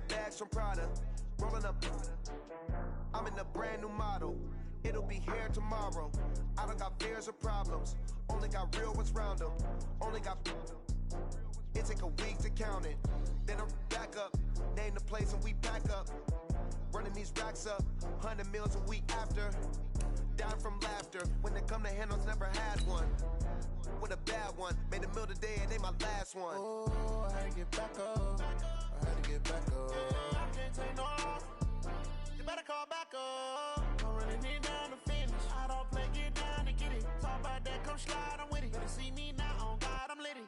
got bags from Prada, rolling up. I'm in a brand new model. It'll be here tomorrow. I don't got fears or problems. Only got real ones round them. Only got. It take a week to count it. Then I'm back up. Name the place and we back up. Running these racks up. 100 meals a week after. Down from laughter. When they come to handles, never had one. With a bad one. Made a meal today and they my last one. Oh, I had to get back up. I had to get back up. I can't take no off. You better call back up. I'm running it down to finish. I don't play, get down to get it. Talk about that, come slide, I'm with it. Better see me now, on God, I'm litty.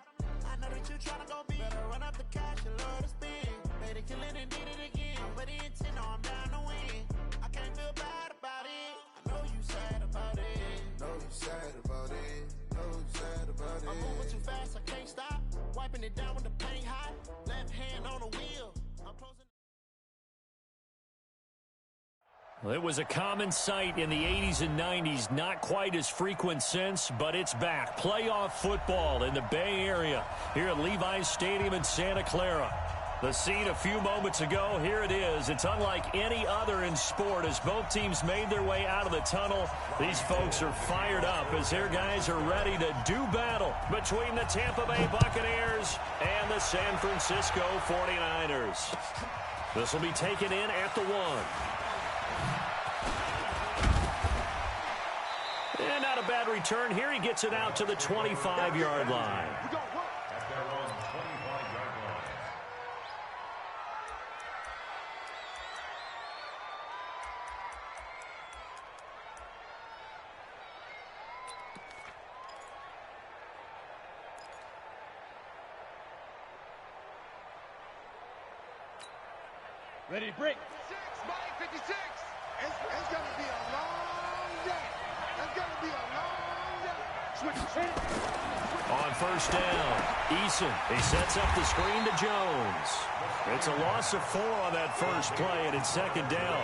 I know that you tryna go big. Better run up the cash and love to spend. Made a killing and did it again. But the intent, no, I'm down to win. I can't feel bad about it. I know you sad about it. Know you sad about it. Know you sad about it. I'm moving too fast, I can't stop. Wiping it down with the paint hot. Left hand on the wheel. I'm closing. Well, it was a common sight in the 80s and 90s, not quite as frequent since, but it's back. Playoff football in the Bay Area here at Levi's Stadium in Santa Clara. The scene a few moments ago, here it is. It's unlike any other in sport as both teams made their way out of the tunnel. These folks are fired up as their guys are ready to do battle between the Tampa Bay Buccaneers and the San Francisco 49ers. This will be taken in at the 1. And not a bad return here. He gets it out to the 25-yard line. Ready to break. 56. It's going to be a long day. It's going to be a long day. Switch. On first down, Eason. He sets up the screen to Jones. It's a loss of 4 on that first play, and it's second down.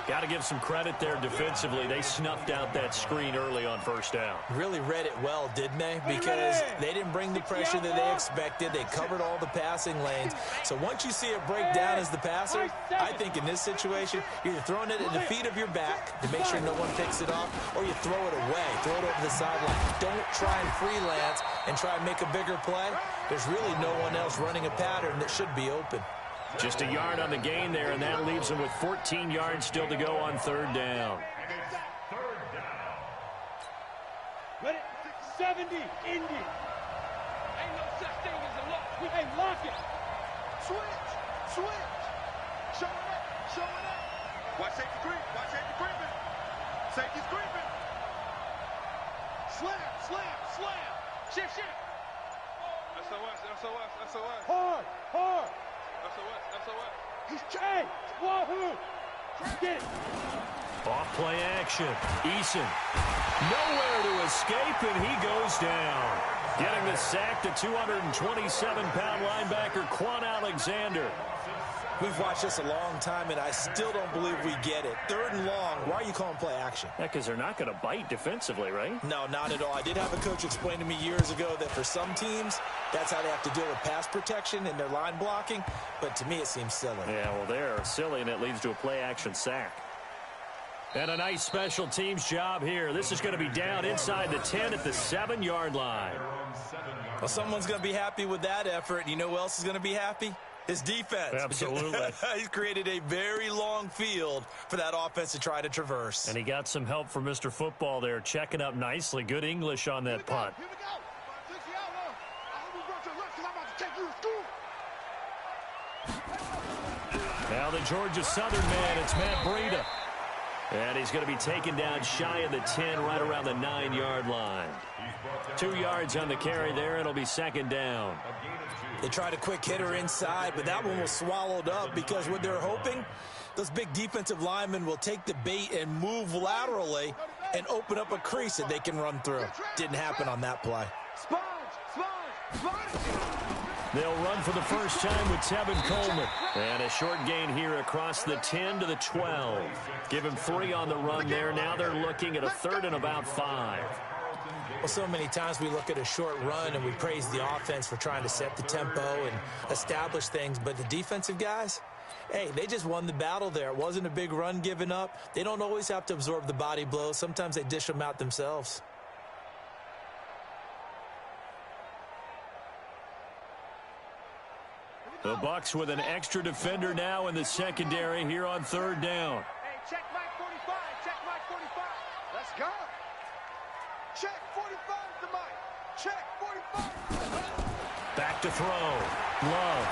Got to give some credit there defensively. They snuffed out that screen early on first down. Really read it well, didn't they? Because they didn't bring the pressure that they expected. They covered all the passing lanes. So once you see it break down as the passer, I think in this situation, you're either throwing it at the feet of your back to make sure no one picks it off, or you throw it away, throw it over the sideline. Don't try and freelance and try and make a bigger play. There's really no one else running a pattern that should be open. Just a yard on the gain there, and that leaves him with 14 yards still to go on third down. Ready? 70, Indy. Ain't no such thing as a lock. Hey, lock it. Switch. Show it up. Watch safety creeping. Safety's creeping. Slam. Shift. SOS. Hard. SOS. He's Hey, wahoo. Get it. Off play action. Eason. Nowhere to escape, and he goes down. Getting the sack to 227-pound linebacker Quan Alexander. We've watched this a long time, and I still don't believe we get it. Third and long, why are you calling play action? Yeah, because they're not going to bite defensively, right? No, not at all. I did have a coach explain to me years ago that for some teams, that's how they have to deal with pass protection and their line blocking. But to me, it seems silly. Yeah, well, they're silly, and it leads to a play-action sack. And a nice special teams job here. This is going to be down inside the 10 at the 7-yard line. Well, someone's going to be happy with that effort. You know who else is going to be happy? His defense. Absolutely. He's created a very long field for that offense to try to traverse. And he got some help from Mr. Football there, checking up nicely. Good English on that punt. Here we go. I hope we brought your lunch because I'm about to take you to school. Now the Georgia Southern man, it's Matt Breida. And he's going to be taken down shy of the 10, right around the 9-yard line. 2 yards on the carry there. It'll be second down. They tried a quick hitter inside, but that one was swallowed up because what they're hoping, those big defensive linemen will take the bait and move laterally and open up a crease that they can run through. Didn't happen on that play. They'll run for the first time with Tevin Coleman. And a short gain here across the 10 to the 12. Give him 3 on the run there. Now they're looking at a 3rd and about 5. Well, so many times we look at a short run and we praise the offense for trying to set the tempo and establish things, but the defensive guys, hey, they just won the battle there. It wasn't a big run given up. They don't always have to absorb the body blows. Sometimes they dish them out themselves. The Bucs with an extra defender now in the secondary here on third down. Hey, check Mike 45. Check Mike 45. Let's go. Check 45 to Mike. Check 45. Back to throw. Love.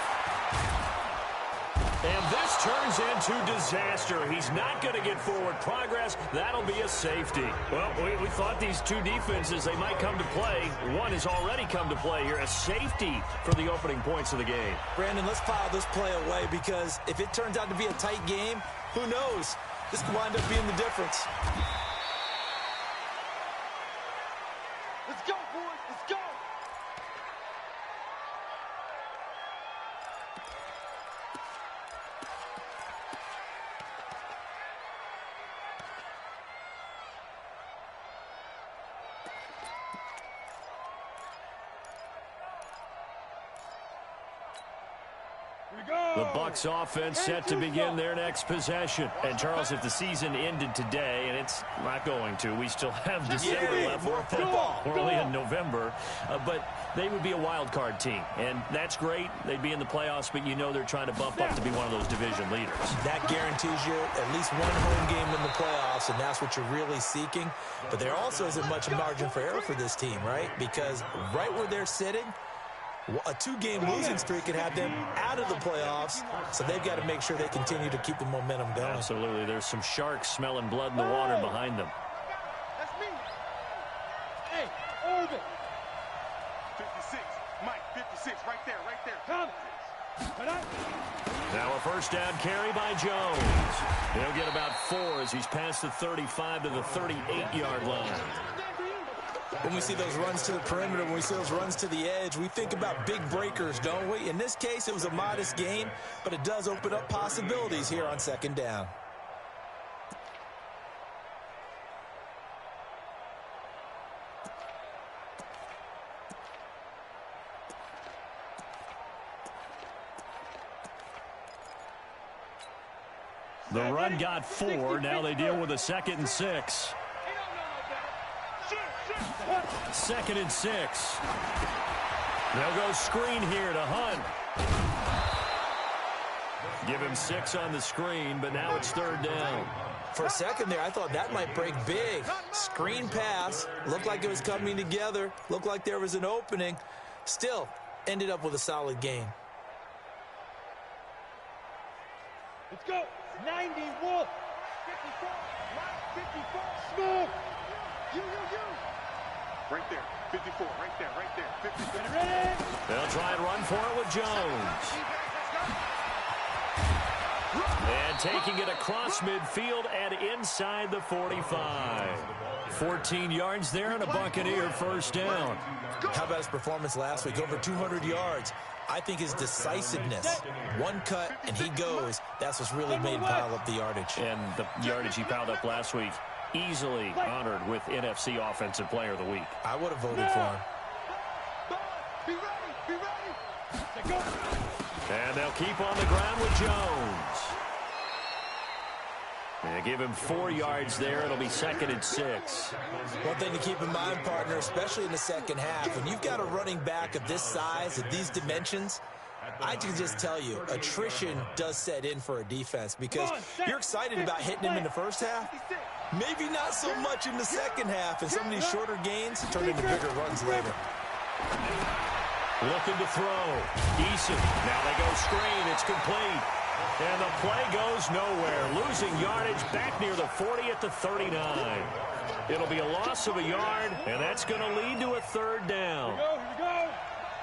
And this turns into disaster. He's not going to get forward progress. That'll be a safety. Well, we thought these two defenses, they might come to play. One has already come to play here. A safety for the opening points of the game. Brandon, let's file this play away because if it turns out to be a tight game, who knows? This could wind up being the difference. Let's go, boys. Let's go. The Bucs offense set to begin their next possession. And, Charles, if the season ended today, and it's not going to, we still have December left. More football. We're only in November. But they would be a wild card team. And that's great. They'd be in the playoffs, but you know they're trying to bump up to be one of those division leaders. That guarantees you at least one home game in the playoffs, and that's what you're really seeking. But there also isn't much margin for error for this team, right? Because right where they're sitting, a two-game losing streak could have them out of the playoffs, so they've got to make sure they continue to keep the momentum going. Absolutely. There's some sharks smelling blood in the water behind them. That's me. Hey, Irvin. 56. Mike, 56. Right there, right there. Come. Now a first down carry by Jones. He'll get about 4 as he's past the 35 to the 38-yard line. When we see those runs to the perimeter, when we see those runs to the edge, we think about big breakers, don't we? In this case, it was a modest gain, but it does open up possibilities here on second down. The run got 4. Now they deal with a 2nd and 6. 2nd and 6. They'll go screen here to Hunt. Give him 6 on the screen, but now it's third down. For a second there, I thought that might break big. Screen pass. Looked like it was coming together. Looked like there was an opening. Still, ended up with a solid gain. Let's go. 90, Wolf. 54. Mike, 54. Smooth. You. Right there. 54. Right there. Right there. 54. Ready? They'll try and run for it with Jones. And taking it across midfield and inside the 45. 14 yards there and a Buccaneer first down. How about his performance last week? Over 200 yards. I think his decisiveness. One cut and he goes. That's what's really made him pile up the yardage. And the yardage he piled up last week, easily honored with NFC Offensive Player of the Week. I would have voted for him. Be ready. Be ready. Let's go. And they'll keep on the ground with Jones. They give him 4 yards there. It'll be 2nd and 6. One thing to keep in mind, partner, especially in the second half, when you've got a running back of this size, of these dimensions, I can just tell you, attrition does set in for a defense because you're excited about hitting him in the first half. Maybe not so much in the second half, and some of these shorter gains turn into bigger runs later. Looking to throw. Eason. Now they go screen. It's complete. And the play goes nowhere. Losing yardage back near the 40 at the 39. It'll be a loss of a yard, and that's going to lead to a third down. Here we go.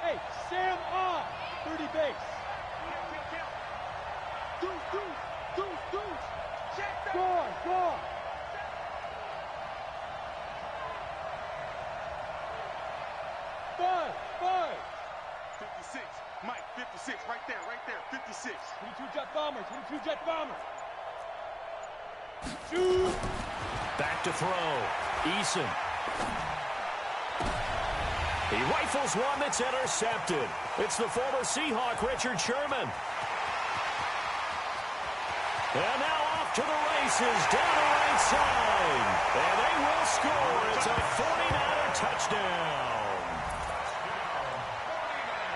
Hey, Sam off. 30 base. Deuce. Check that. Go on. 5. 56. Mike, 56. Right there. 56. 22 jet bomber. Shoot. Back to throw. Eason. He rifles one that's intercepted. It's the former Seahawk, Richard Sherman. And now off to the races, down the right side. And they will score. It's a 49er touchdown.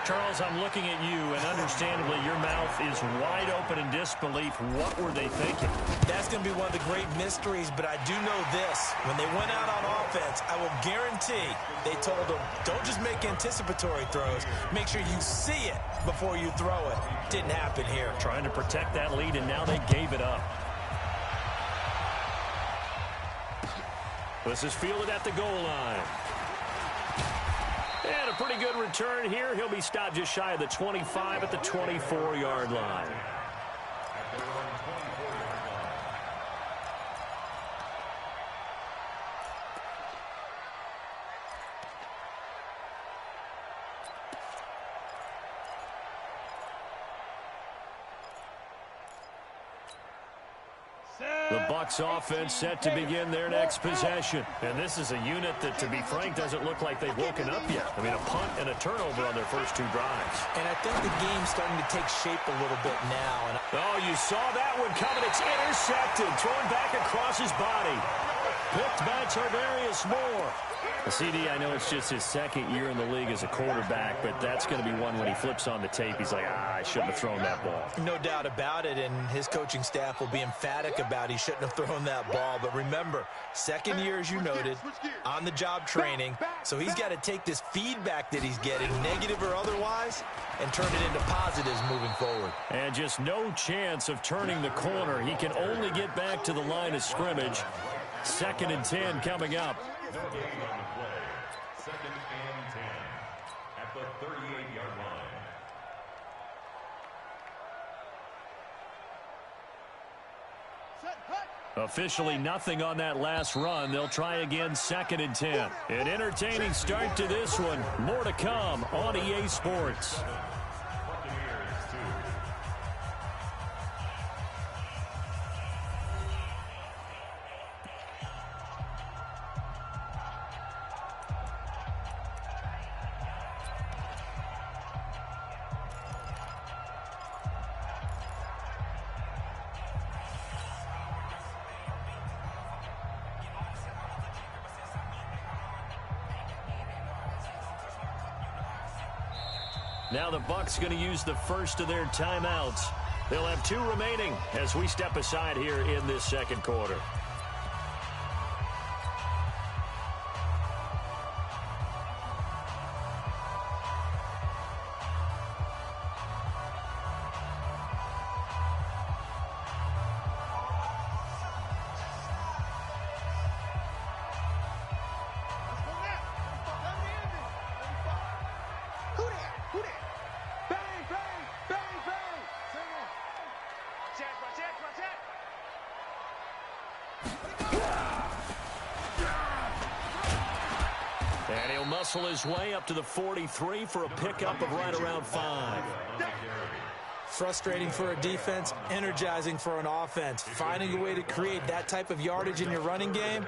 Charles, I'm looking at you, and understandably, your mouth is wide open in disbelief. What were they thinking? That's going to be one of the great mysteries, but I do know this. When they went out on offense, I will guarantee they told them, don't just make anticipatory throws. Make sure you see it before you throw it. Didn't happen here. Trying to protect that lead, and now they gave it up. This is fielded at the goal line. And a pretty good return here. He'll be stopped just shy of the 25 at the 24-yard line. The Bucs offense set to begin their next possession. And this is a unit that, to be frank, doesn't look like they've woken up yet. I mean, a punt and a turnover on their first two drives. And I think the game's starting to take shape a little bit now. Oh, you saw that one coming. It's intercepted. Thrown back across his body. Picked by Tarvarius Moore. The CD, I know it's just his second year in the league as a quarterback, but that's going to be one when he flips on the tape. He's like, I shouldn't have thrown that ball. No doubt about it, and his coaching staff will be emphatic about he shouldn't have thrown that ball. But remember, second year, as you noted, on-the-job training, so he's got to take this feedback that he's getting, negative or otherwise, and turn it into positives moving forward. And just no chance of turning the corner. He can only get back to the line of scrimmage. 2nd and 10 coming up. Second and 10 at the 38-yard line. Officially nothing on that last run. They'll try again 2nd and 10. An entertaining start to this one. More to come on EA Sports. Buccaneers 2. Now the Bucs going to use the first of their timeouts. They'll have 2 remaining as we step aside here in this second quarter. And he'll muscle his way up to the 43 for a pickup of right around 5. Frustrating for a defense, energizing for an offense. Finding a way to create that type of yardage in your running game,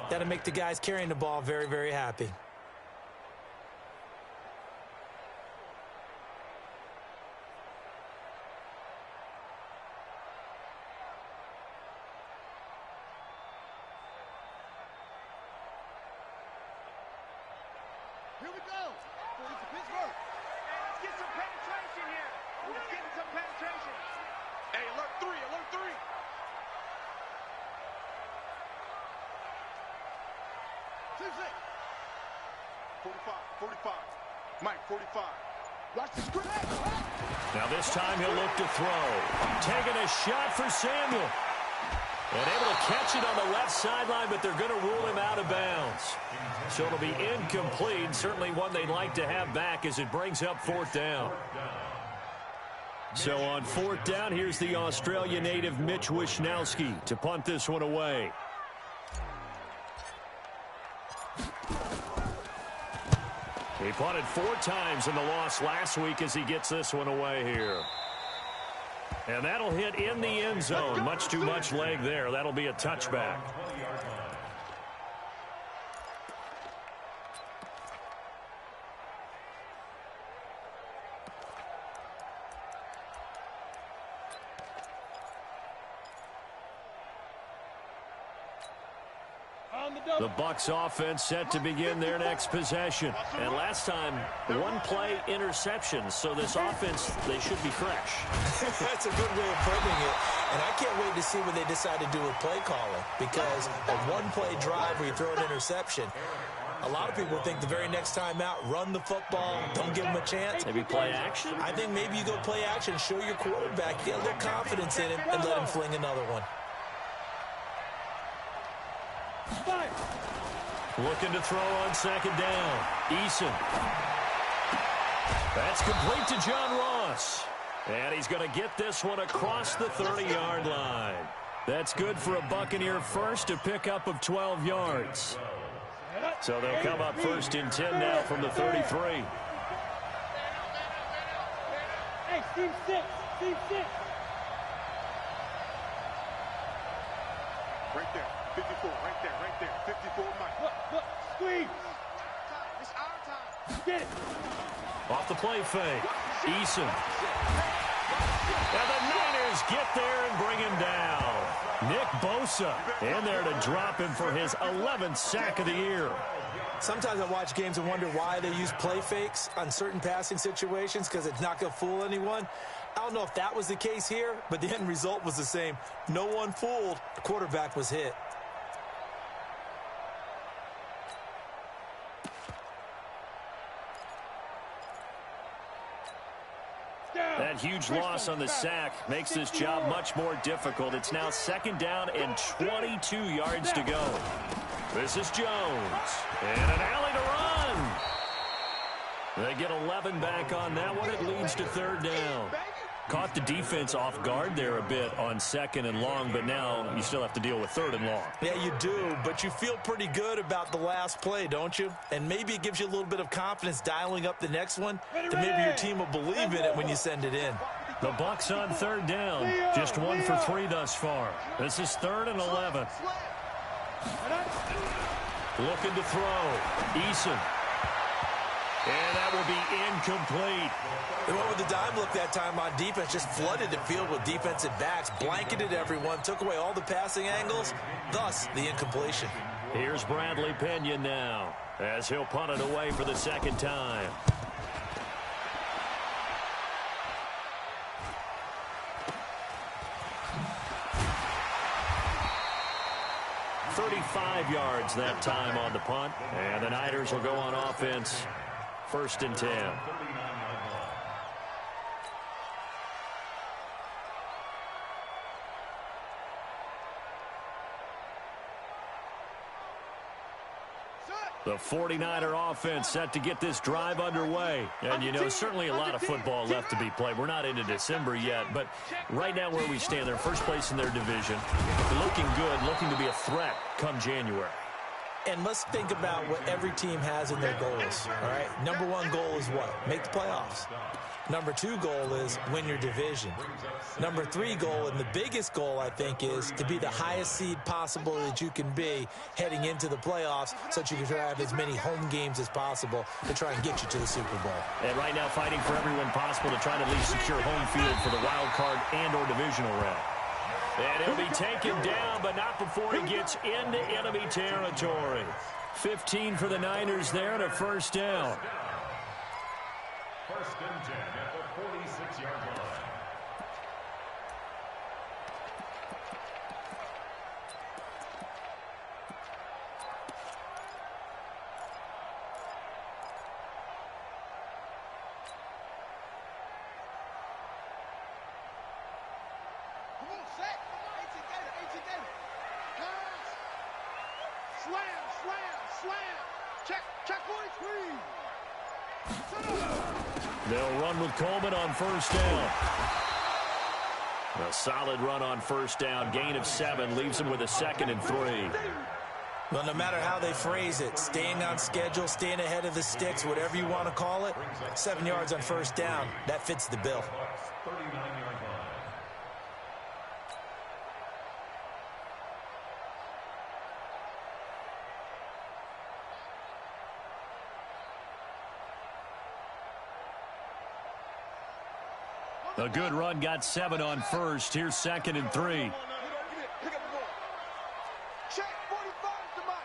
that'll make the guys carrying the ball very, very happy. Here we go. For Pittsburgh. Hey, let's get some penetration here. Let's get some penetration. Hey, alert 3, alert 3. Tuesday. 45, 45. Mike, 45. Watch the screen. Now this time he'll look to throw. Taking a shot for Samuel. And able to catch it on the left sideline, but they're going to rule him out of bounds. So it'll be incomplete. Certainly one they'd like to have back as it brings up 4th down. So on 4th down, here's the Australia native Mitch Wishnowsky to punt this one away. He punted 4 times in the loss last week as he gets this one away here. And that'll hit in the end zone. Much too much leg there. That'll be a touchback. The Bucs offense set to begin their next possession. And last time, one play interception. So this offense, they should be fresh. That's a good way of putting it. And I can't wait to see what they decide to do with play calling. Because a one-play drive where you throw an interception, a lot of people think the very next time out, run the football, don't give them a chance. Maybe play action? I think maybe you go play action, show your quarterback, get a little confidence in him, and let him fling another one. Looking to throw on second down. Eason. That's complete to John Ross. And he's going to get this one across the 30-yard line. That's good for a Buccaneer first, a pickup of 12 yards. So they'll come up first and 10 now from the 33. Hey, team 6. Team 6. Right there. 54. Right there. 54, Mike. Look. Squeeze. It's our time. Get it. Off the play fake. Eason. And the Niners get there and bring him down. Nick Bosa in there to drop him for his 11th sack of the year. Sometimes I watch games and wonder why they use play fakes on certain passing situations, because it's not going to fool anyone. I don't know if that was the case here, but the end result was the same. No one fooled. The quarterback was hit. That huge loss on the sack makes this job much more difficult. It's now second down and 22 yards to go. This is Jones. And an alley to run. They get 11 back on that one. It leads to third down. Caught the defense off guard there a bit on second and long, but now you still have to deal with third and long. Yeah, you do, but you feel pretty good about the last play, don't you? And maybe it gives you a little bit of confidence dialing up the next one, and maybe your team will believe in it when you send it in. The Bucs on third down. Just 1 for 3 thus far. This is 3rd and 11. Looking to throw. Eason. And that will be incomplete. They went with the dime look that time on defense, just flooded the field with defensive backs, blanketed everyone, took away all the passing angles, thus the incompletion. Here's Bradley Pinion now, as he'll punt it away for the second time. "35 yards that time on the punt, and the Niners will go on offense. 1st and 10. The 49er offense set to get this drive underway. And, you know, certainly a lot of football left to be played. We're not into December yet, but right now where we stand, they're first place in their division. Looking good, looking to be a threat come January. And let's think about what every team has in their goals, all right? Number 1 goal is what? Make the playoffs. Number 2 goal is win your division. Number 3 goal, and the biggest goal, I think, is to be the highest seed possible that you can be heading into the playoffs so that you can have as many home games as possible to try and get you to the Super Bowl. And right now fighting for everyone possible to try to at least secure home field for the wild card and or divisional round. And he'll be taken down, but not before he gets into enemy territory. 15 for the Niners there and a first down. 1st and 10 at the 46-yard line. Come on, set. 18 Gator. Pass. Slam. Check 43. They'll run with Coleman on first down. A solid run on first down. Gain of 7 leaves him with a 2nd and 3. Well, no matter how they phrase it, staying on schedule, staying ahead of the sticks, whatever you want to call it, 7 yards on first down, that fits the bill. 39-yard line. A good run got 7 on first. Here's 2nd and 3. Pick up the ball. Check 45 to Mike.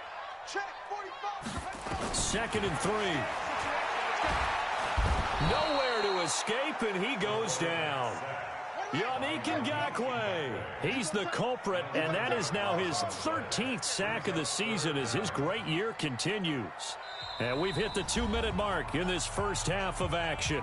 2nd and 3. Nowhere to escape, and he goes down. Yannick Ngakoue, he's the culprit, and that is now his 13th sack of the season as his great year continues. And we've hit the 2-minute mark in this first half of action.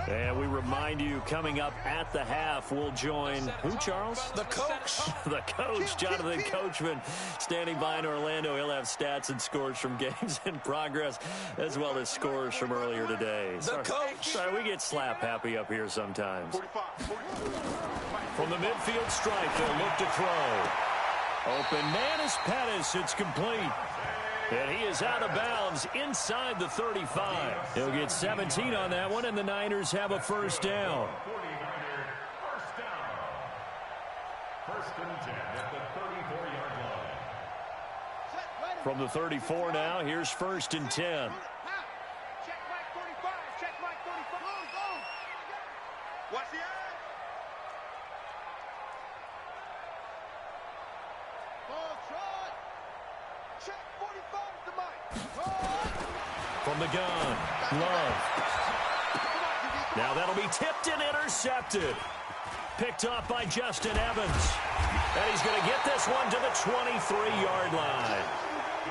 And we remind you, coming up at the half, we'll join who, Charles? The coach. The coach, Jonathan Coachman, standing by in Orlando. He'll have stats and scores from games in progress, as well as scores from earlier today. Sorry, we get slap happy up here sometimes. From the midfield stripe, they'll look to throw. Open man is Pettis. It's complete. And he is out of bounds inside the 35. He'll get 17 on that one, and the Niners have a first down. First and 10 at the 34-yard line. From the 34 now, here's first and 10. Check Mike 45. Check Mike 45. Go. Watch the eye. Ball trot. Check 45 to Mike. From the gun, Love. Now that'll be tipped and intercepted. Picked off by Justin Evans. And he's going to get this one to the 23-yard line.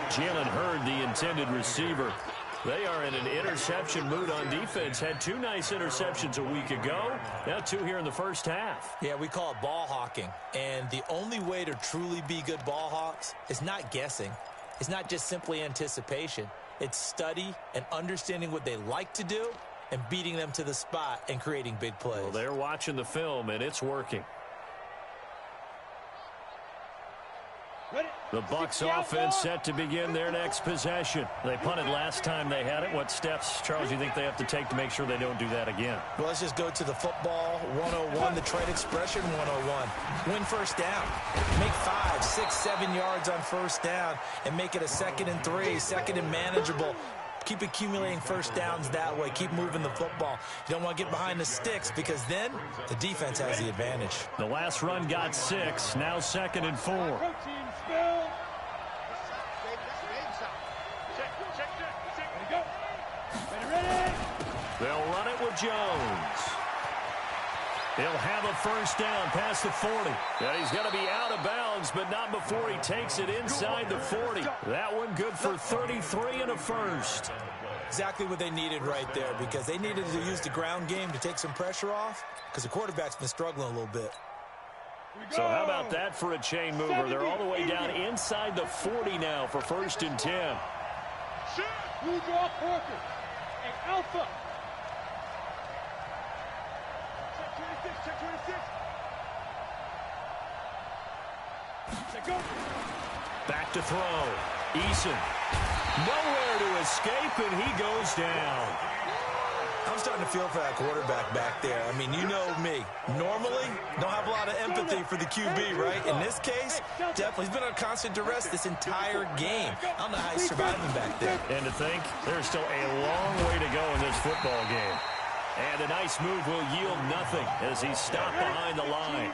Jalen Hurd, the intended receiver. They are in an interception mood on defense. Had 2 nice interceptions a week ago. Now 2 here in the first half. Yeah, we call it ball hawking. And the only way to truly be good ball hawks is not guessing. It's not just simply anticipation. It's study and understanding what they like to do and beating them to the spot and creating big plays. Well, they're watching the film, and it's working. The Bucs offense set to begin their next possession. They punted last time they had it. What steps, Charles, do you think they have to take to make sure they don't do that again? Well, let's just go to the football 101, the trade expression 101. Win first down. Make 5, 6, 7 yards on first down and make it a 2nd and 3, 2nd and manageable. Keep accumulating first downs that way. Keep moving the football. You don't want to get behind the sticks because then the defense has the advantage. The last run got 6. Now 2nd and 4. They'll run it with Jones. He'll have a first down past the 40. And he's going to be out of bounds, but not before he takes it inside the 40. That one good for 33 and a first. Exactly what they needed right there because they needed to use the ground game to take some pressure off because the quarterback's been struggling a little bit. So how about that for a chain mover? They're all the way down inside the 40 now for first and 10. You draw Parker and Alpha. Check 26. Check go. Back to throw. Eason. Nowhere to escape, and he goes down. I'm starting to feel for that quarterback back there. I mean, you know me. Normally, don't have a lot of empathy for the QB, right? In this case, definitely. He's been on constant duress this entire game. I don't know how he's surviving back there. And to think, there's still a long way to go in this football game. And a nice move will yield nothing as he's stopped behind the line.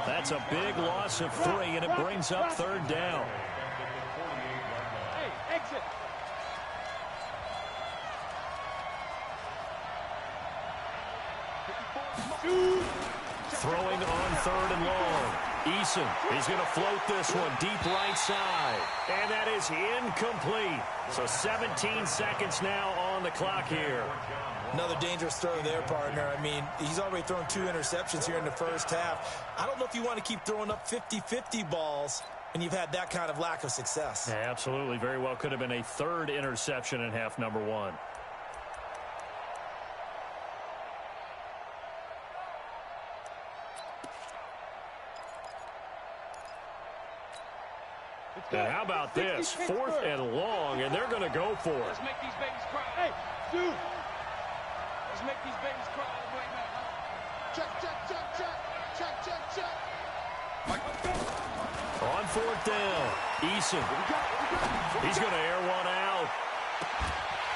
That's a big loss of 3, and it brings up 3rd down. Hey, exit. Throwing on 3rd and long. Eason is going to float this one deep right side. And that is incomplete. So 17 seconds now on the clock here. Another dangerous throw there, partner. I mean, he's already thrown 2 interceptions here in the first half. I don't know if you want to keep throwing up 50-50 balls when you've had that kind of lack of success. Yeah, absolutely. Very well could have been a 3rd interception in half number 1. And how about this? 4th and long, and they're going to go for it. Let's make these babies cry. Hey, dude. Let's make these babies cry right now. Check. On 4th down, Eason. He's going to air one out.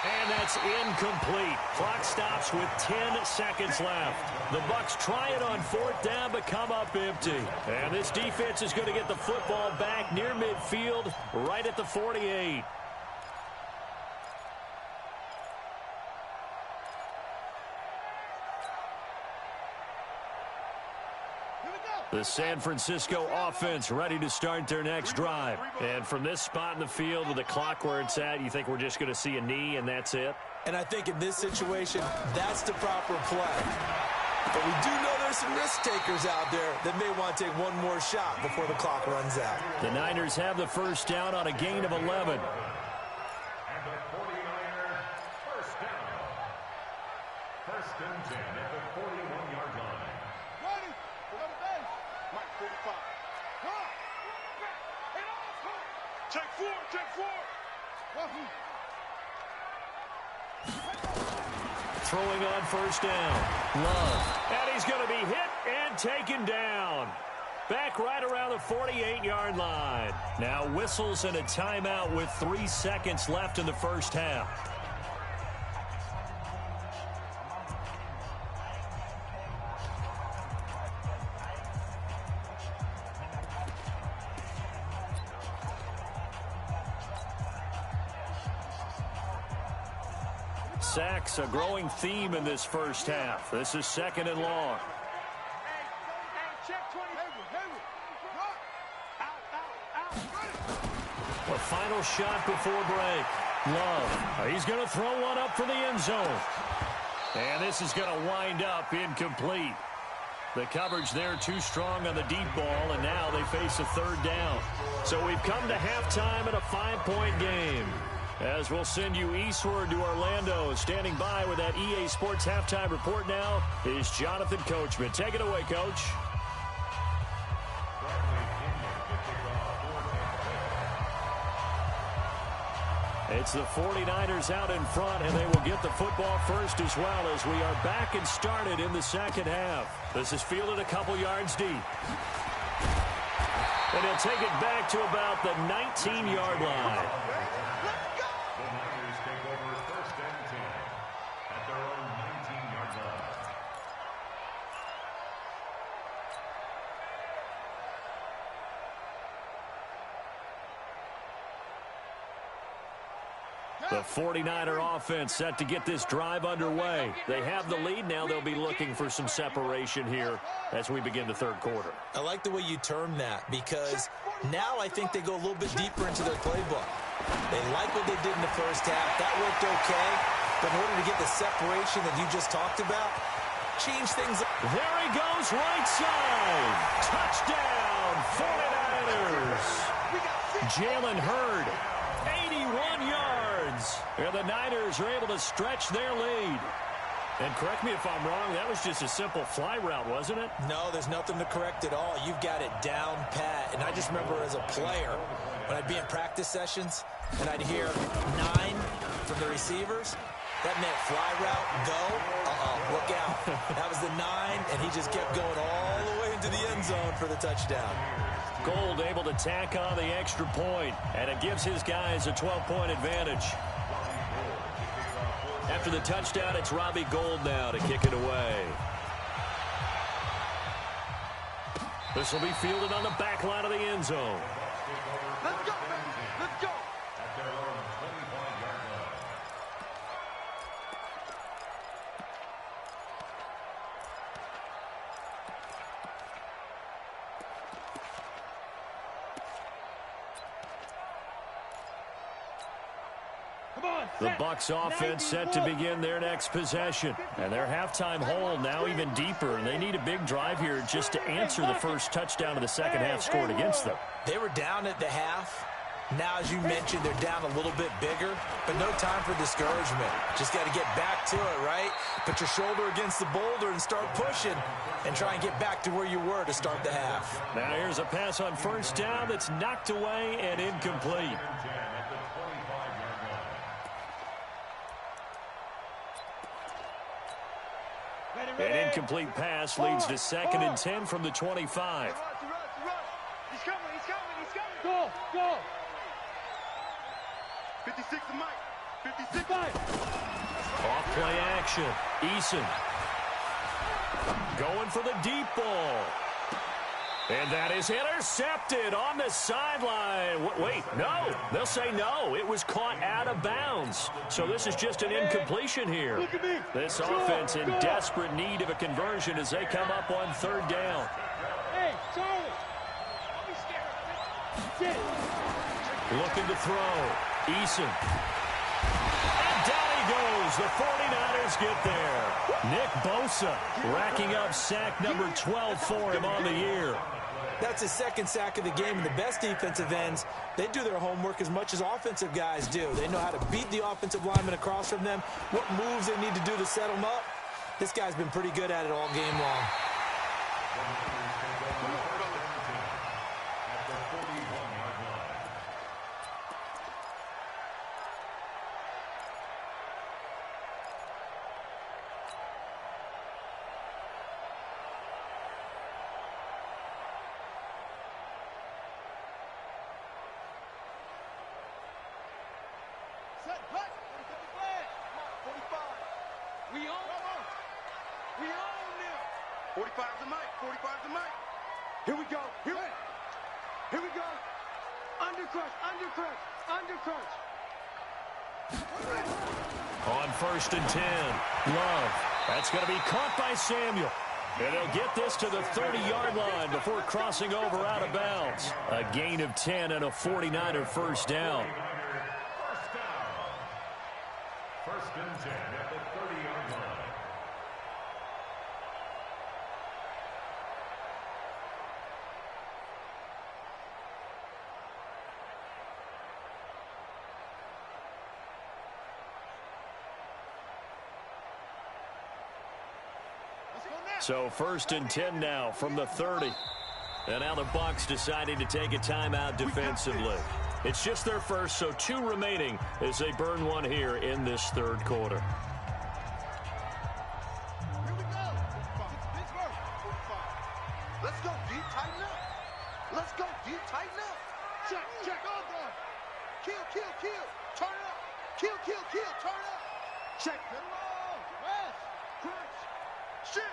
And that That's incomplete. Clock stops with 10 seconds left. The Bucs try it on 4th down but come up empty. And this defense is going to get the football back near midfield, right at the 48. The San Francisco offense ready to start their next drive. And from this spot in the field with the clock where it's at, you think we're just going to see a knee and that's it? And I think in this situation, that's the proper play. But we do know there's some risk takers out there that may want to take one more shot before the clock runs out. The Niners have the first down on a gain of 11. And the 49ers first down. First and 10 at the 41-yard line. Ready? Go to base. Mike 45. Huh? Check 4, check 4. Throwing on first down. Love. And he's going to be hit and taken down. Back right around the 48-yard line. Now whistles and a timeout with 3 seconds left in the first half. Sacks, a growing theme in this first half. This is 2nd and long. A final shot before break. Love. He's going to throw one up for the end zone. And this is going to wind up incomplete. The coverage there too strong on the deep ball, and now they face a 3rd down. So we've come to halftime in a 5-point game. As we'll send you eastward to Orlando. Standing by with that EA Sports halftime report now is Jonathan Coachman. Take it away, Coach. It's the 49ers out in front, and they will get the football first as well as we are back and started in the second half. This is fielded a couple yards deep. And he'll take it back to about the 19-yard line. The 49er offense set to get this drive underway. They have the lead. Now they'll be looking for some separation here as we begin the 3rd quarter. I like the way you term that because now I think they go a little bit deeper into their playbook. They like what they did in the first half. That worked okay. But in order to get the separation that you just talked about, change things up. There he goes, right side. Touchdown, 49ers. Jalen Hurd, 81 yards. And the Niners are able to stretch their lead. And correct me if I'm wrong, that was just a simple fly route, wasn't it? No, there's nothing to correct at all. You've got it down pat. And I just remember as a player, when I'd be in practice sessions, and I'd hear 9 from the receivers, that meant fly route, go, look out. That was the 9, and he just kept going all the way into the end zone for the touchdown. Gold able to tack on the extra point, and it gives his guys a 12-point advantage. After the touchdown, it's Robbie Gould now to kick it away. This will be fielded on the back line of the end zone. Let's go, baby. Let's go. At their own 25-yard line. The Bucs offense set to begin their next possession. And their halftime hole now even deeper. And they need a big drive here just to answer the first touchdown of the second half scored against them. They were down at the half. Now, as you mentioned, they're down a little bit bigger, but no time for discouragement. Just got to get back to it, right? Put your shoulder against the boulder and start pushing and try and get back to where you were to start the half. Now here's a pass on first down that's knocked away and incomplete. An incomplete pass leads to 2nd and 10 from the 25. Rush. He's coming. Go. 56 to Mike. 56. Off play action. Eason going for the deep ball. And that is intercepted on the sideline. Wait, no. They'll say no. It was caught out of bounds. So this is just an incompletion here. This offense in desperate need of a conversion as they come up on third down. Hey, Charlie. Looking to throw. Eason. And down he goes. The 49ers get there. Nick Bosa racking up sack number 12 for him on the year. That's his second sack of the game, and the best defensive ends, they do their homework as much as offensive guys do. They know how to beat the offensive lineman across from them, what moves they need to do to set them up. This guy's been pretty good at it all game long. Set, cut. 45. We own them. 45's the mic. 45's the mic. Here we go. Here we go. Under crunch. On 1st and 10, Love. That's going to be caught by Samuel. And they'll get this to the 30-yard line before crossing over out of bounds. A gain of 10 and a 49er first down. First and 10 at the 30-yard line. So 1st and 10 now from the 30. And now the Bucs deciding to take a timeout defensively. It's just their first, so 2 remaining as they burn one here in this third quarter. Here we go. Pittsburgh. 45. Let's go, D. Tighten up. Let's go, D. Tighten up. Check. Kill. Turn up. Kill. Turn up. Check. Get him on. Rest. Crunch. Shit.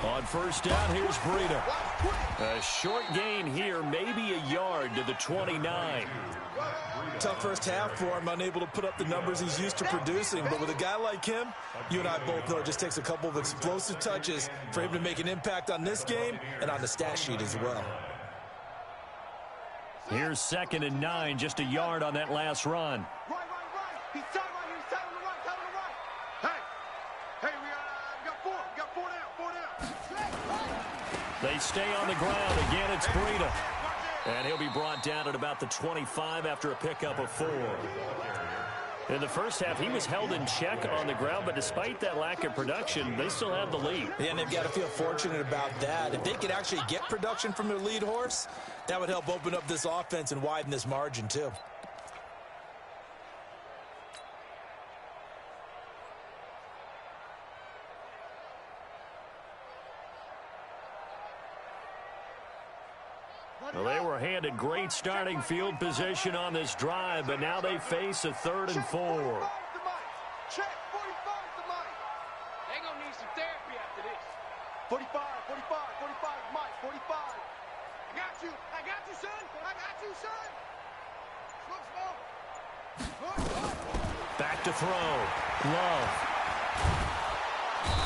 On 1st down, here's Breida. A short gain here, maybe a yard to the 29. Tough first half for him, unable to put up the numbers he's used to producing. But with a guy like him, you and I both know it just takes a couple of explosive touches for him to make an impact on this game and on the stat sheet as well. Here's 2nd and 9, just a yard on that last run. Right. He's tight on the right. Hey, we got 4. We got 4 down. They stay on the ground. Again, it's Breida. And he'll be brought down at about the 25 after a pickup of 4. In the first half, he was held in check on the ground, but despite that lack of production, they still have the lead. Yeah, and they've got to feel fortunate about that. If they could actually get production from their lead horse, that would help open up this offense and widen this margin, too. Well, they were handed great starting field position on this drive, but now they face a 3rd and 4. Check. 45's the mic. They're going to need some therapy after this. 45, Mike. 45. I got you, son. Slow. Back to throw. Love.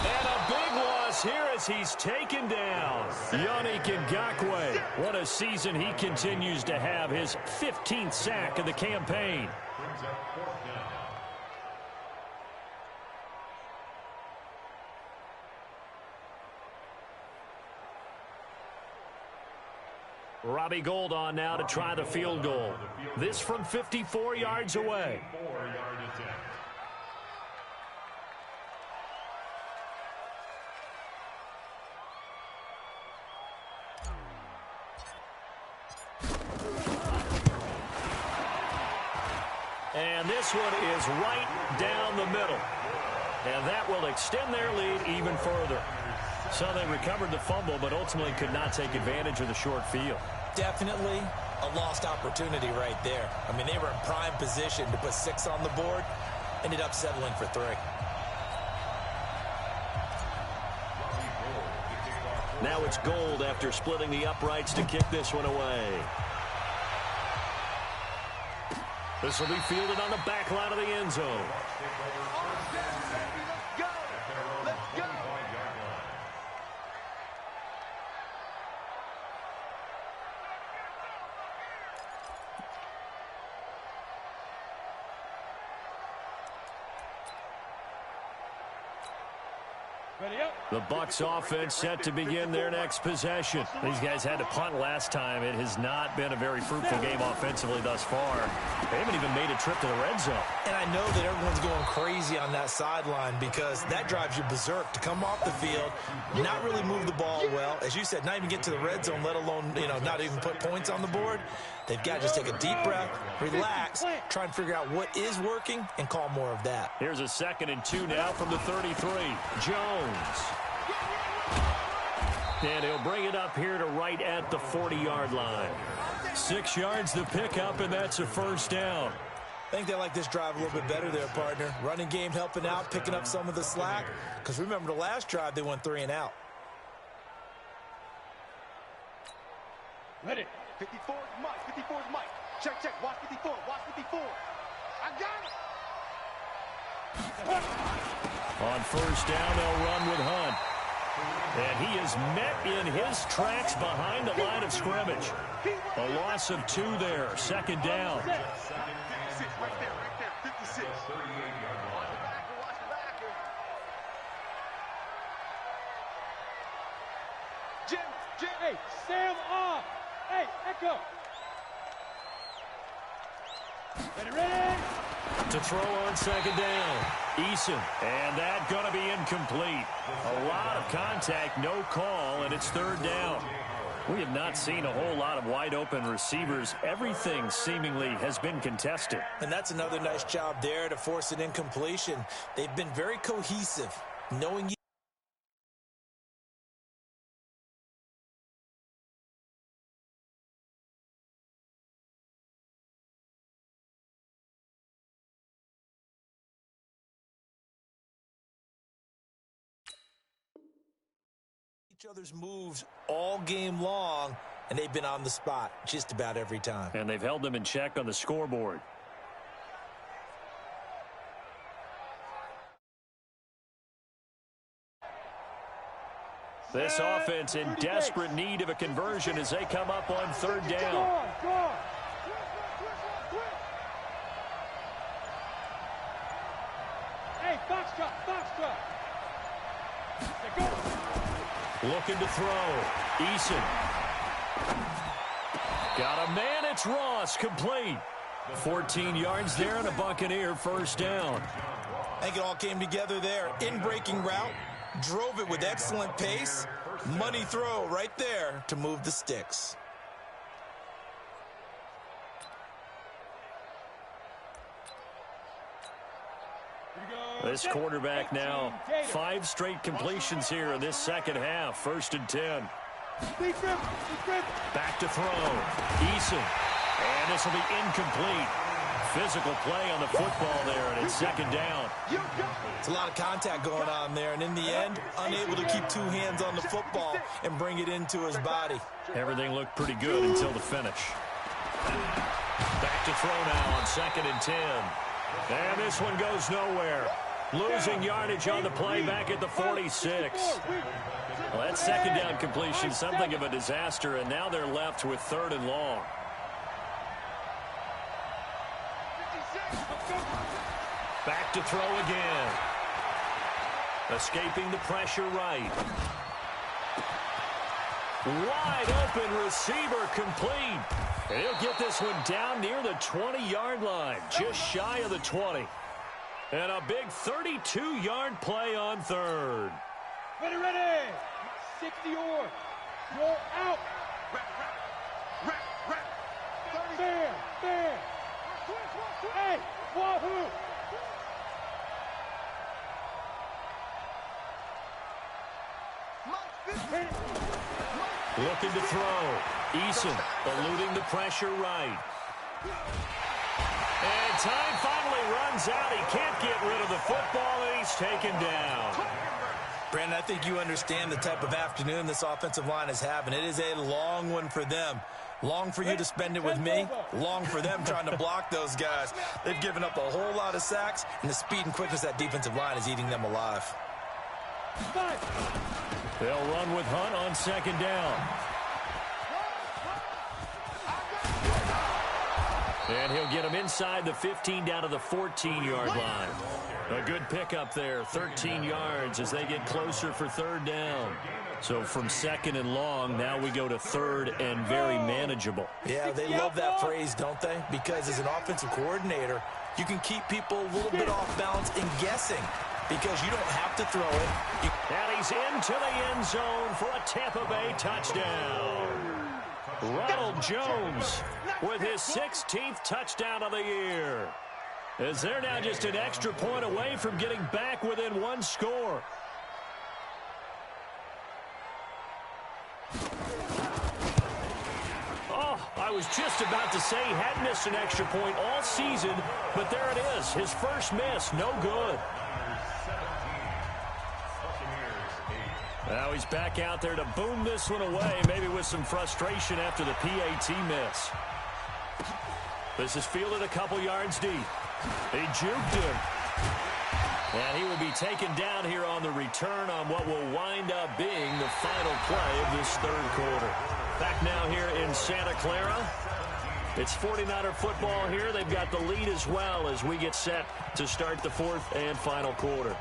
And a big loss here as he's taken down. Yannick Ngakoue. What a season he continues to have. His 15th sack of the campaign. Robbie Gould on now to try the field goal. This from 54 yards away. 4-yard attempt. And this one is right down the middle. And that will extend their lead even further. So they recovered the fumble, but ultimately could not take advantage of the short field. Definitely a lost opportunity right there. I mean, they were in prime position to put 6 on the board, ended up settling for 3. Now it's Gold after splitting the uprights to kick this one away. This will be fielded on the back line of the end zone. The Bucs offense set to begin their next possession. These guys had to punt last time. It has not been a very fruitful game offensively thus far. They haven't even made a trip to the red zone. And I know that everyone's going crazy on that sideline because that drives you berserk to come off the field, not really move the ball well. As you said, not even get to the red zone, let alone, not even put points on the board. They've got to just take a deep breath, relax, try and figure out what is working, and call more of that. Here's a 2nd and 2 now from the 33. Jones. And he'll bring it up here to right at the 40-yard line. 6 yards to pick up, and that's a first down. I think they like this drive a little bit better there, partner. Running game helping out, picking up some of the slack. Because remember, the last drive, they went 3 and out. Ready. 54 is Mike. 54 is Mike. Check, check. Watch 54. Watch 54. I got it. On first down, they'll run with Hunt. And he is met in his tracks behind the line of scrimmage. A loss of 2 there. 2nd down. 56 right there. 56. Watch the backer, watch the backer. Jim. Hey, Sam off. Hey, Echo. Ready. To throw on 2nd down. Eason. And that going to be incomplete. A lot of contact, no call, and it's 3rd down. We have not seen a whole lot of wide-open receivers. Everything seemingly has been contested. And that's another nice job there to force an incompletion. They've been very cohesive, knowing each other's moves all game long, and they've been on the spot just about every time. And they've held them in check on the scoreboard. This offense in desperate need of a conversion as they come up on 3rd down. Go on. Hey, Foxtrot. Go. Looking to throw. Eason. Got a man. It's Ross. Complete. 14 yards there and a Buccaneer first down. I think it all came together there. In-breaking route. Drove it with excellent pace. Money throw right there to move the sticks. This quarterback now 5 straight completions here in this second half. 1st and 10. Back to throw. Eason. And this will be incomplete. Physical play on the football there, and it's 2nd down. It's a lot of contact going on there, and in the end, unable to keep 2 hands on the football and bring it into his body. Everything looked pretty good until the finish. Back to throw now on 2nd and 10. And this one goes nowhere. Losing yardage on the play back at the 46. Well, that 2nd down completion, something of a disaster, and now they're left with 3rd and long. Back to throw again. Escaping the pressure right. Wide open receiver complete. And he'll get this one down near the 20-yard line, just shy of the 20. And a big 32-yard play on 3rd. Ready. 60 or. You're out. Bam. Hey, wahoo. Looking to throw. Eason eluding the pressure right. And time finally runs out. He can't get rid of the football, and he's taken down. Brandon, I think you understand the type of afternoon this offensive line is having. It is a long one for them. Long for you to spend it with me. Long for them trying to block those guys. They've given up a whole lot of sacks, and the speed and quickness of that defensive line is eating them alive. They'll run with Hunt on second down. And he'll get him inside the 15 down to the 14-yard line. A good pickup there, 13 yards as they get closer for third down. So from second and long, now we go to third and very manageable. Yeah, they love that phrase, don't they? Because as an offensive coordinator, you can keep people a little bit off balance and guessing because you don't have to throw it. And he's into the end zone for a Tampa Bay touchdown. Ronald Jones with his 16th touchdown of the year. As they're now just an extra point away from getting back within one score. Oh, I was just about to say he hadn't missed an extra point all season, but there it is. His first miss, no good. Now he's back out there to boom this one away, maybe with some frustration after the PAT miss. This is fielded a couple yards deep. He juked him. And he will be taken down here on the return on what will wind up being the final play of this third quarter. Back now here in Santa Clara. It's 49er football here. They've got the lead as well as we get set to start the fourth and final quarter.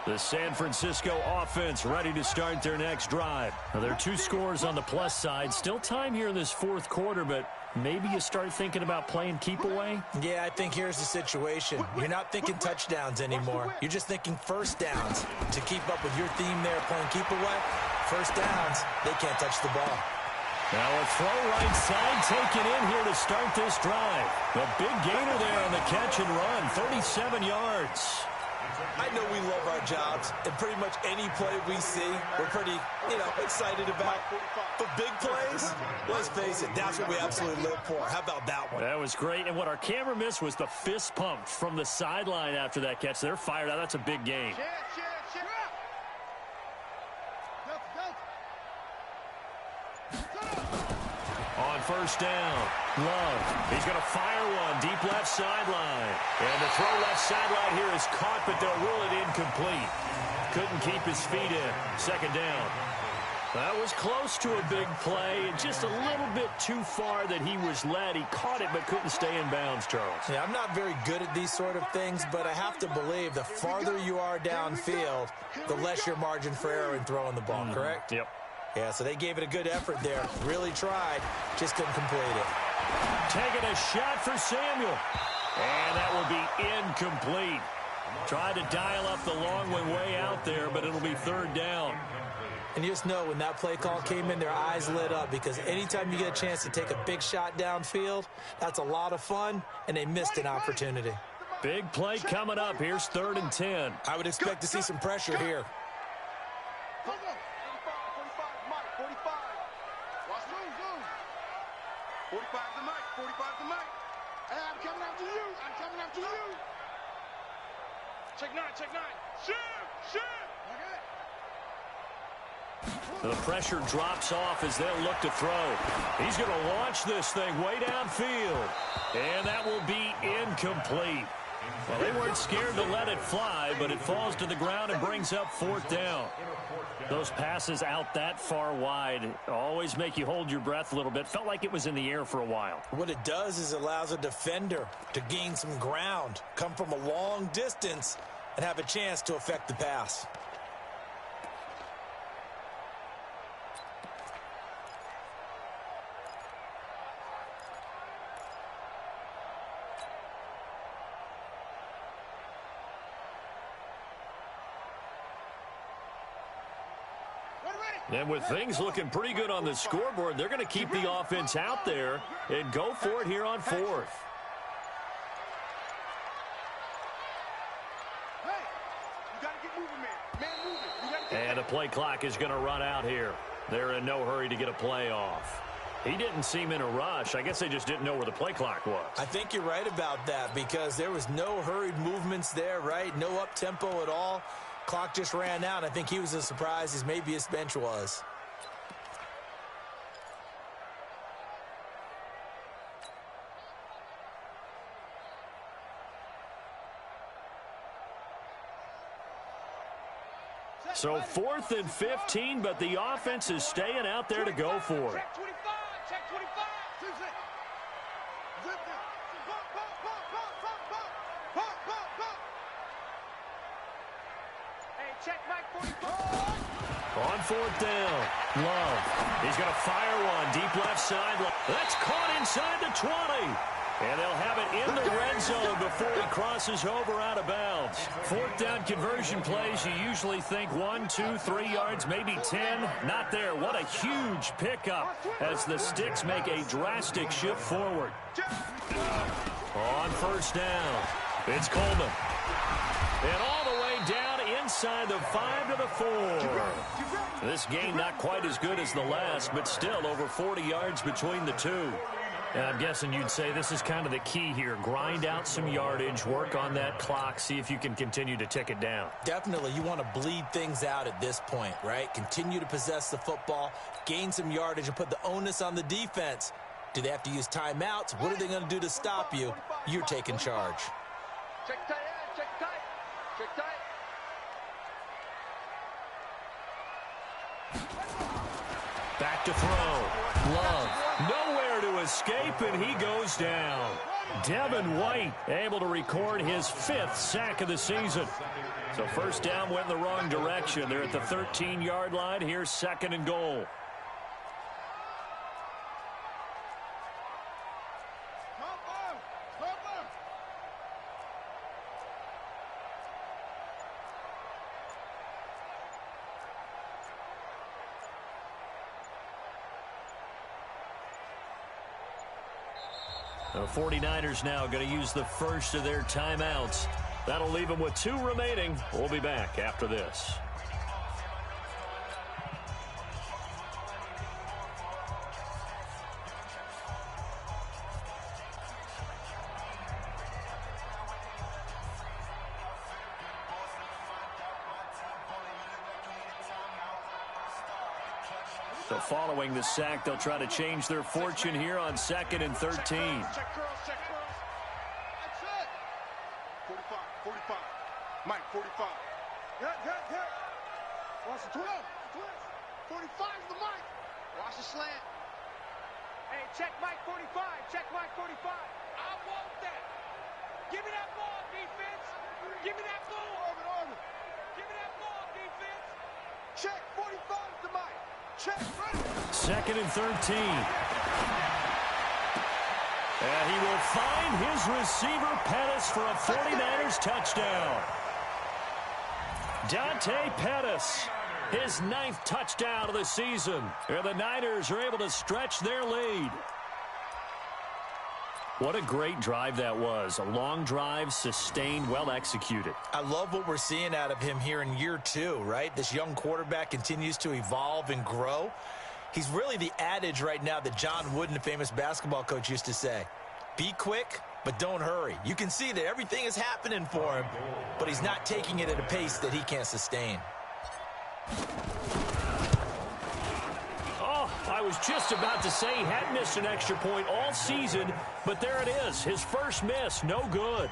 The San Francisco offense ready to start their next drive. Now, there are two scores on the plus side. Still time here in this fourth quarter, but maybe you start thinking about playing keep away? Yeah, I think here's the situation. You're not thinking touchdowns anymore. You're just thinking first downs. To keep up with your theme there, playing keep away, first downs, they can't touch the ball. Now a throw right side taken in here to start this drive. The big gainer there on the catch and run, 37 yards. I know we love our jobs, and pretty much any play we see, we're pretty, excited about. But big plays, let's face it, that's what we absolutely live for. How about that one? That was great, and what our camera missed was the fist pump from the sideline after that catch. They're fired out. That's a big gain. On first down, Love. He's going to fire one deep left sideline. And the throw left sideline here is caught, but they'll rule it incomplete. Couldn't keep his feet in. Second down. That was close to a big play. Just a little bit too far that he was led. He caught it but couldn't stay in bounds, Charles. Yeah, I'm not very good at these sort of things, but I have to believe the farther you are downfield, the less your margin for error in throwing the ball, correct? Yep. Yeah, so they gave it a good effort there. Really tried. Just couldn't complete it. Taking a shot for Samuel. And that will be incomplete. Tried to dial up the long one way out there, but it'll be third down. And you just know when that play call came in, their eyes lit up because anytime you get a chance to take a big shot downfield, that's a lot of fun, and they missed an opportunity. Big play coming up. Here's 3rd and 10. I would expect to see some pressure here. 45 the mic, 45 the mic. Hey, I'm coming after you. I'm coming after you. Check 9, check 9. Shoot, shoot. Okay. The pressure drops off as they'll look to throw. He's going to launch this thing way downfield. And that will be incomplete. Well, they weren't scared to let it fly, but it falls to the ground and brings up 4th down. Those passes out that far wide always make you hold your breath a little bit. Felt like it was in the air for a while. What it does is it allows a defender to gain some ground, come from a long distance, and have a chance to affect the pass. We're ready. And with things looking pretty good on the scoreboard, they're going to keep the offense out there and go for it here on fourth. And the play clock is going to run out here. They're in no hurry to get a play off. He didn't seem in a rush. I guess they just didn't know where the play clock was. I think you're right about that because there was no hurried movements there, right? No up-tempo at all. Clock just ran out. I think he was as surprised as maybe his bench was. So 4th and 15, but the offense is staying out there to go for it. Check 25, check 25. Hey, check Mike 45. On 4th down, Love. He's going to fire one deep left side. That's caught inside the 20. And they'll have it in the red zone before he crosses over out of bounds. 4th down conversion plays, you usually think 1, 2, 3 yards, maybe 10. Not there. What a huge pickup as the Sticks make a drastic shift forward. On 1st down, it's Coleman. And all the way down inside the 5 to the 4. This game not quite as good as the last, but still over 40 yards between the two. And I'm guessing you'd say this is kind of the key here. Grind out some yardage, work on that clock, see if you can continue to tick it down. Definitely. You want to bleed things out at this point, right? Continue to possess the football, gain some yardage, and put the onus on the defense. Do they have to use timeouts? What are they going to do to stop you? You're taking charge. Check tight, check tight, check tight. Back to throw. Love. Nowhere to escape, and he goes down. Devin White able to record his 5th sack of the season. So 1st down went in the wrong direction. They're at the 13-yard line. Here's 2nd and goal. The 49ers now going to use the first of their timeouts. That'll leave them with 2 remaining. We'll be back after this. So following the sack, they'll try to change their fortune here on 2nd and 13. Check curls, check curls. That's it. 45, 45. Mike, 45. Yeah. Watch the twist. 45 is the Mike. Watch the slant. Hey, check Mike 45, check Mike 45. I want that. Give me that ball, defense. Give me that ball. Orbit. Give me that ball, defense. Check 45 is the Mike. Check, ready. 2nd and 13. And he will find his receiver, Pettis, for a 49ers touchdown. Dante Pettis, his 9th touchdown of the season. And the Niners are able to stretch their lead. What a great drive that was. A long drive, sustained, well executed. I love what we're seeing out of him here in year 2, right? This young quarterback continues to evolve and grow. He's really the adage right now that John Wooden, the famous basketball coach, used to say. Be quick, but don't hurry. You can see that everything is happening for him, but he's not taking it at a pace that he can't sustain. I was just about to say he hadn't missed an extra point all season, but there it is. His first miss, no good.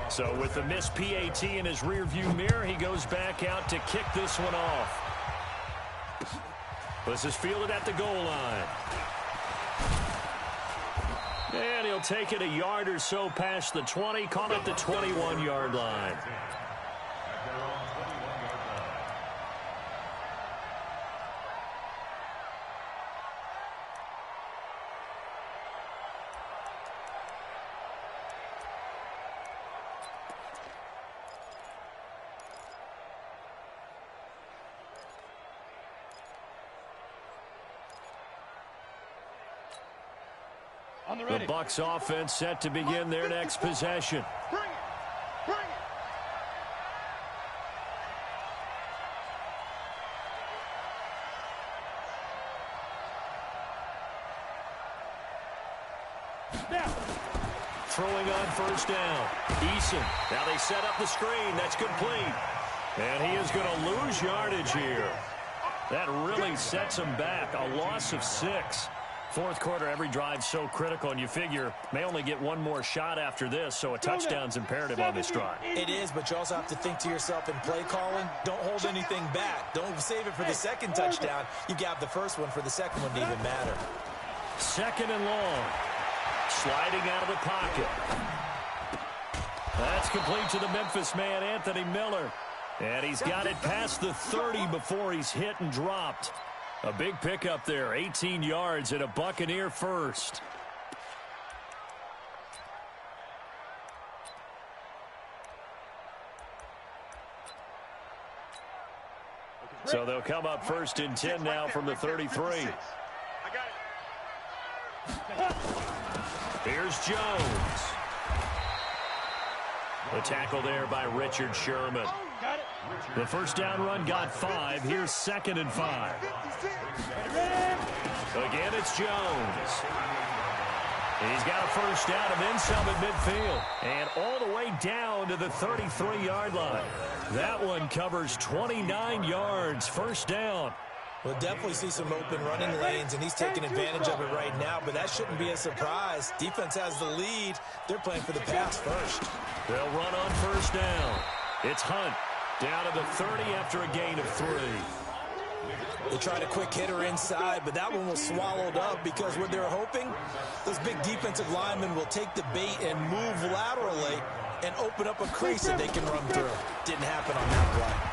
So with the missed PAT in his rearview mirror, he goes back out to kick this one off. This is fielded at the goal line. And he'll take it a yard or so past the 20, call it the 21-yard line. The Bucs offense set to begin their next possession. Bring it. Bring it. Throwing on first down. Eason. Now they set up the screen. That's complete. And he is going to lose yardage here. That really sets him back. A loss of 6. Fourth quarter, every drive so critical, and you figure may only get one more shot after this, so a touchdown's imperative on this drive. It is, but you also have to think to yourself in play calling, don't hold anything back. Don't save it for the second touchdown. You got the first one for the second one to even matter. Second and long. Sliding out of the pocket. That's complete to the Memphis man, Anthony Miller. And he's got it past the 30 before he's hit and dropped. A big pickup there, 18 yards and a Buccaneer first. So they'll come up first and 10 now from the 33. Here's Jones. The tackle there by Richard Sherman. The first down run got 5. Here's second and 5. Again, it's Jones. He's got a first down and then some at midfield. And all the way down to the 33-yard line. That one covers 29 yards. First down. We'll definitely see some open running lanes, and he's taking advantage of it right now, but that shouldn't be a surprise. Defense has the lead. They're playing for the pass first. They'll run on first down. It's Hunt down to the 30 after a gain of 3. They tried a quick hitter inside, but that one was swallowed up because what they're hoping, those big defensive linemen will take the bait and move laterally and open up a crease that they can run through. Didn't happen on that play.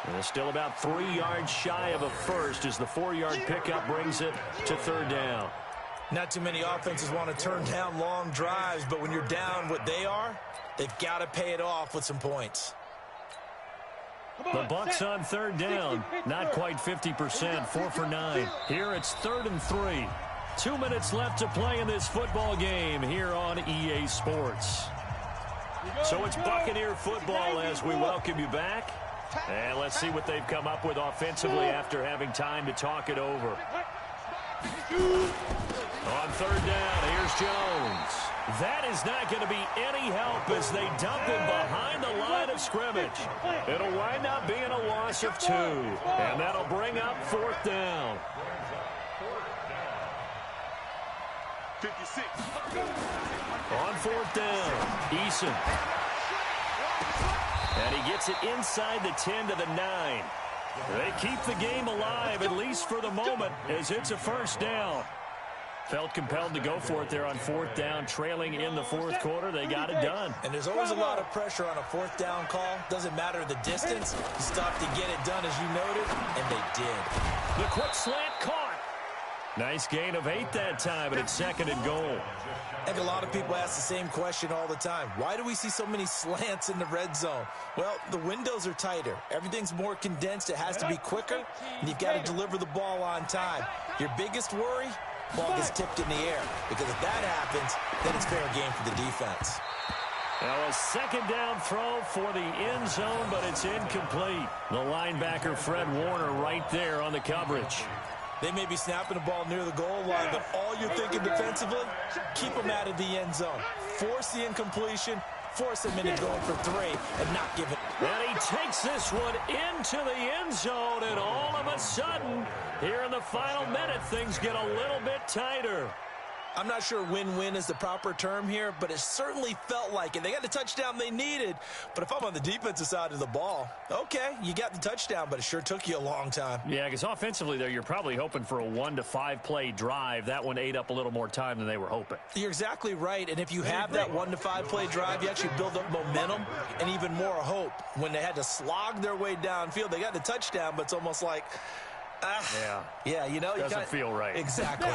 And it's still about 3 yards shy of a first as the 4-yard pickup brings it to third down. Not too many offenses want to turn down long drives, but when you're down what they are, they've got to pay it off with some points. The Bucs on third down, not quite 50%, 4 for 9. Here it's 3rd and 3. 2 minutes left to play in this football game here on EA Sports. So it's Buccaneer football as we welcome you back. And let's see what they've come up with offensively after having time to talk it over. On third down, here's Jones. That is not going to be any help as they dump him behind the line of scrimmage. It'll wind up being a loss of 2. And that'll bring up 4th down. 56. On 4th down, Eason. And he gets it inside the 10 to the 9. They keep the game alive, at least for the moment, as it's a first down. Felt compelled to go for it there on 4th down, trailing in the 4th quarter. They got it done. And there's always a lot of pressure on a 4th down call. Doesn't matter the distance. You stop to get it done, as you noted, and they did. The quick slant caught. Nice gain of 8 that time, and it's 2nd and goal. I think a lot of people ask the same question all the time. Why do we see so many slants in the red zone? Well, the windows are tighter. Everything's more condensed. It has to be quicker, and you've got to deliver the ball on time. Your biggest worry? Ball gets tipped in the air, because if that happens, then it's fair game for the defense. Now a 2nd down throw for the end zone, but it's incomplete. The linebacker Fred Warner right there on the coverage. They may be snapping the ball near the goal line, but all you're thinking defensively, keep them out of the end zone. Force the incompletion, force them into going for 3, and not give it. And he takes this one into the end zone, and all of a sudden, here in the final minute, things get a little bit tighter. I'm not sure win-win is the proper term here, but it certainly felt like it. They got the touchdown they needed, but if I'm on the defensive side of the ball, okay, you got the touchdown, but it sure took you a long time. Yeah, because offensively, there, you're probably hoping for a 1 to 5 play drive. That one ate up a little more time than they were hoping. You're exactly right, and if you have that 1 to 5 play drive, you actually build up momentum and even more hope. When they had to slog their way downfield, they got the touchdown, but it's almost like, yeah, you know, doesn't feel right. Exactly.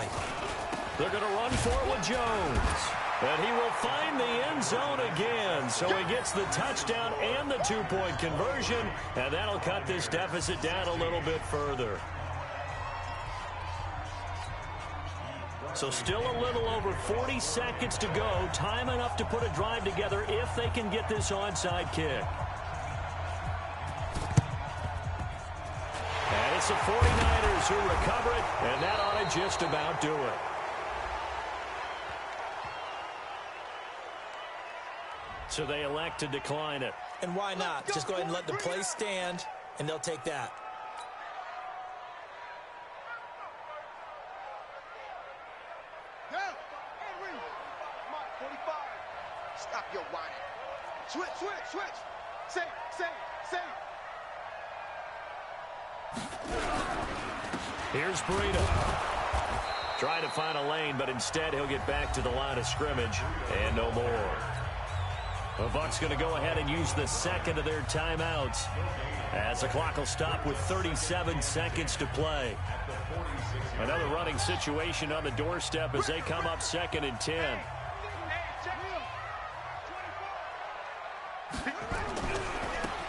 They're going to run for it with Jones. And he will find the end zone again. So he gets the touchdown and the 2-point conversion. And that'll cut this deficit down a little bit further. So still a little over 40 seconds to go. Time enough to put a drive together if they can get this onside kick. And it's the 49ers who recover it, and that ought to just about do it. So they elect to decline it. And why not? Just go ahead and let the play stand, and they'll take that. Stop your whining. Switch. Say. Here's Breida. Trying to find a lane, but instead he'll get back to the line of scrimmage and no more. The Bucs going to go ahead and use the second of their timeouts as the clock will stop with 37 seconds to play. Another running situation on the doorstep as they come up 2nd and 10.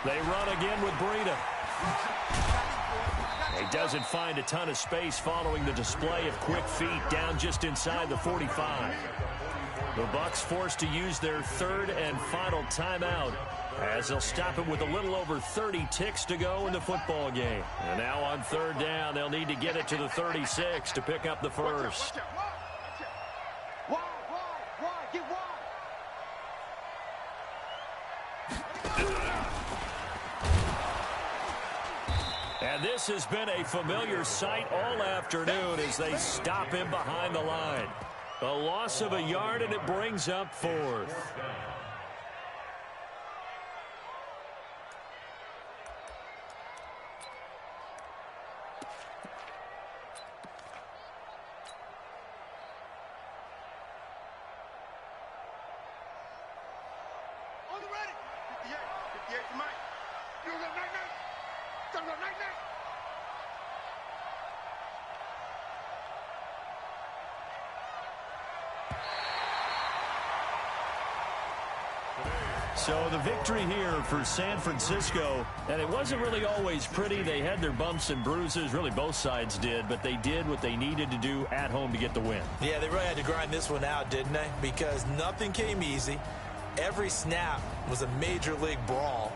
They run again with Breida. He doesn't find a ton of space following the display of quick feet down just inside the 45. The Bucs forced to use their third and final timeout as they'll stop it with a little over 30 ticks to go in the football game. And now on 3rd down, they'll need to get it to the 36 to pick up the first. Why? Get wide. And this has been a familiar sight all afternoon as they stop him behind the line. A loss of a yard, and it brings up 4th. On the ready. 58 to Mike. You go night. Go night. So the victory here for San Francisco, and it wasn't really always pretty. They had their bumps and bruises, really both sides did, but they did what they needed to do at home to get the win. Yeah, they really had to grind this one out, didn't they? Because nothing came easy. Every snap was a major league brawl.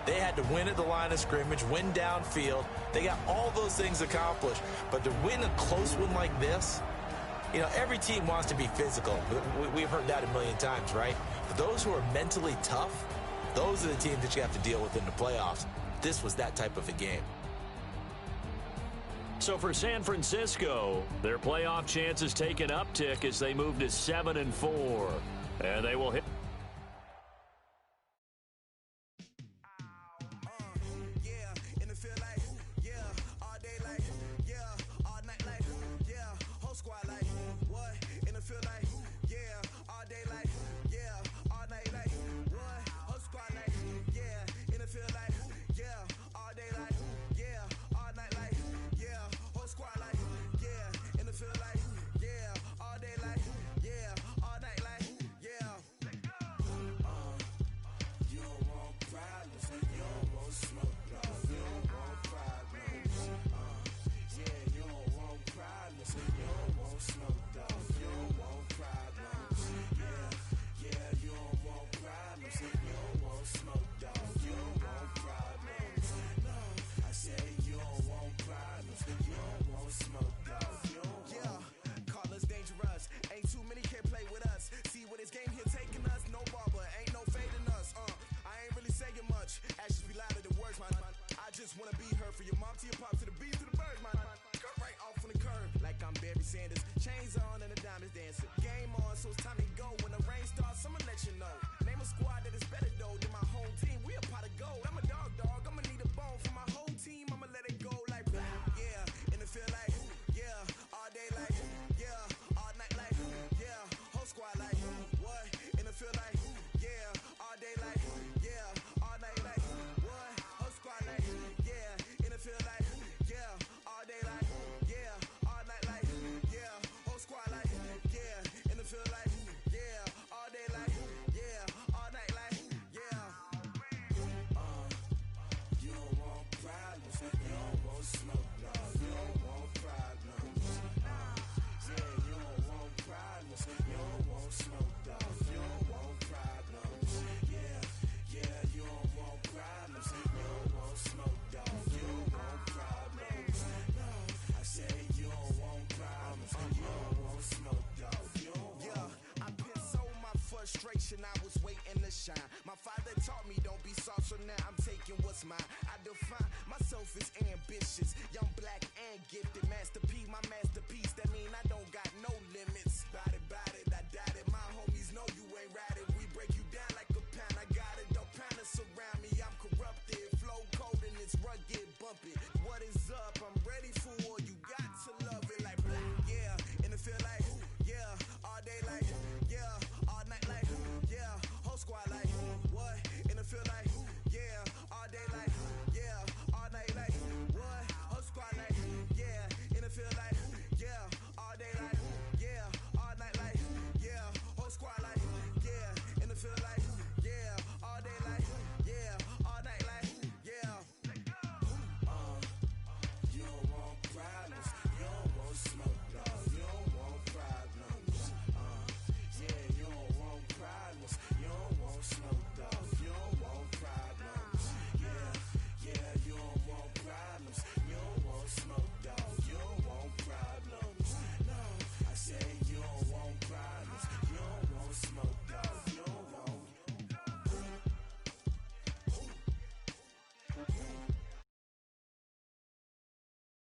They had to win at the line of scrimmage, win downfield. They got all those things accomplished. But to win a close one like this, you know, every team wants to be physical. We've heard that a million times, right? But those who are mentally tough, those are the teams that you have to deal with in the playoffs. This was that type of a game. So for San Francisco, their playoff chances take an uptick as they move to 7-4. And they will hit. my